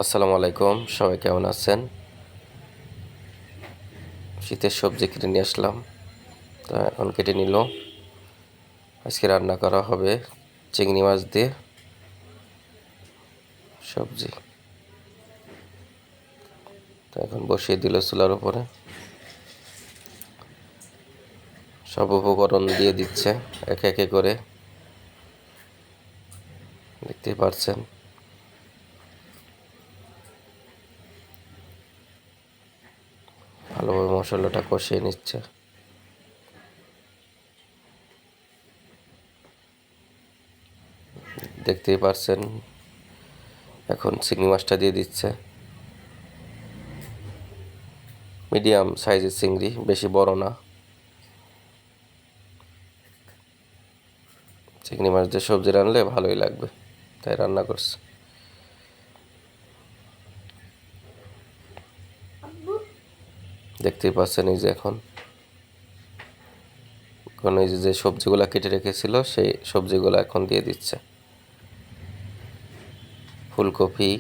আসসালামু আলাইকুম, সবাই কেমন আছেন? শীতের সবজি কেটে নিয়ে আসলাম, তা এখন কেটে নিল। আজকে রান্না করা হবে চিংড়ি মাছ দিয়ে সবজি। তো এখন বসিয়ে দিল চুলার উপরে, সব উপকরণ দিয়ে দিচ্ছে একে একে করে, দেখতেই পারছেন। ভালোভাবে মশলাটা কষিয়ে নিচ্ছে। দেখতেই পারছেন, এখন চিংড়ি মাছটা দিয়ে দিচ্ছে। মিডিয়াম সাইজের চিংড়ি, বেশি বড় না। চিংড়ি মাছ দিয়ে সবজি রানলে ভালোই লাগবে, তাই রান্না করছে। দেখতেই পাচ্ছেন, এই যে এখন এই যে সবজিগুলো কেটে রেখেছিল সেই সবজিগুলো এখন দিয়ে দিচ্ছে। ফুলকপি,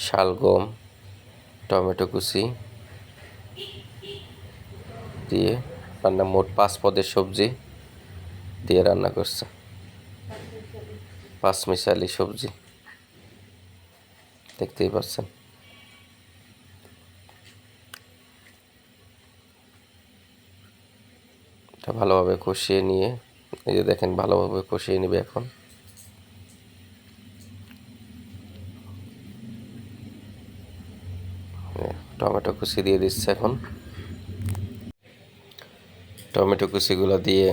শালগম, টমেটো কুচি দিয়ে রান্না, মোট 5 পদের সবজি দিয়ে রান্না করছে। 5 মিশালি সবজি, দেখতেই পাচ্ছেন। এটা ভালোভাবে কষিয়ে নিয়ে, এই যে দেখেন, ভালোভাবে কষিয়ে নেবে এখন। টমেটো কুচি দিয়ে দিচ্ছে এখন। টমেটো কুচিগুলো দিয়ে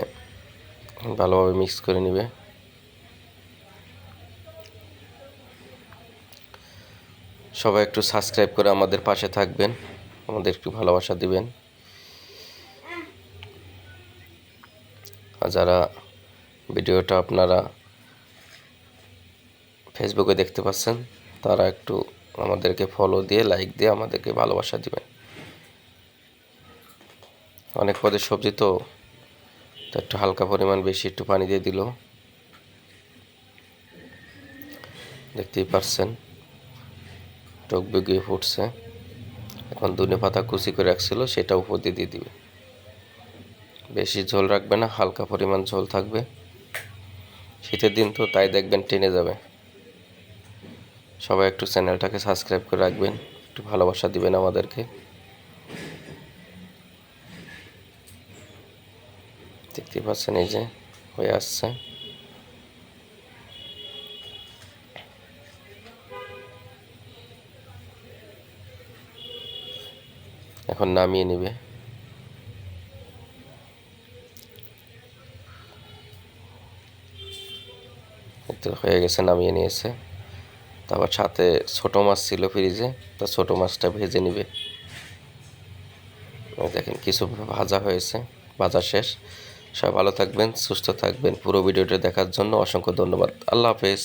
ভালোভাবে মিক্স করে নেবে। সবাই একটু সাবস্ক্রাইব করে আমাদের পাশে থাকবেন, আমাদের একটু ভালোবাসা দিবেন। আর যারা ভিডিওটা আপনারা ফেসবুকে দেখতে পাচ্ছেন, তারা একটু আমাদেরকে ফলো দিয়ে, লাইক দিয়ে আমাদেরকে ভালোবাসা দিবেন। অনেক পদের সবজি তো একটু হালকা পরিমাণ বেশি একটু পানি দিয়ে দিল। দেখতেই পারছেন, টক বেগুয়ে ফুটছে। এখন ধনেপাতা কুচি করে রাখছিল, সেটা উপর দিয়ে দিবে। বেশি ঝোল রাখবে না, হালকা পরিমাণ ঝোল থাকবে। শীতের দিন তো, তাই দেখবেন টেনে যাবে। সবাই একটু চ্যানেলটাকে সাবস্ক্রাইব করে রাখবেন, একটু ভালোবাসা দিবেন আমাদেরকে। দেখতে পাচ্ছেন, এই যে হয়ে আসছে। এখন নামিয়ে নেবে। হয়ে গেছে, নামিয়ে নিয়েছে। তারপর সাথে ছোট মাছ ছিল ফ্রিজে, তা ছোট মাছটা ভেজে নিবে। দেখেন, কিছু ভাজা হয়েছে, ভাজা শেষ। সবাই ভালো থাকবেন, সুস্থ থাকবেন। পুরো ভিডিওটা দেখার জন্য অসংখ্য ধন্যবাদ। আল্লাহ হাফেজ।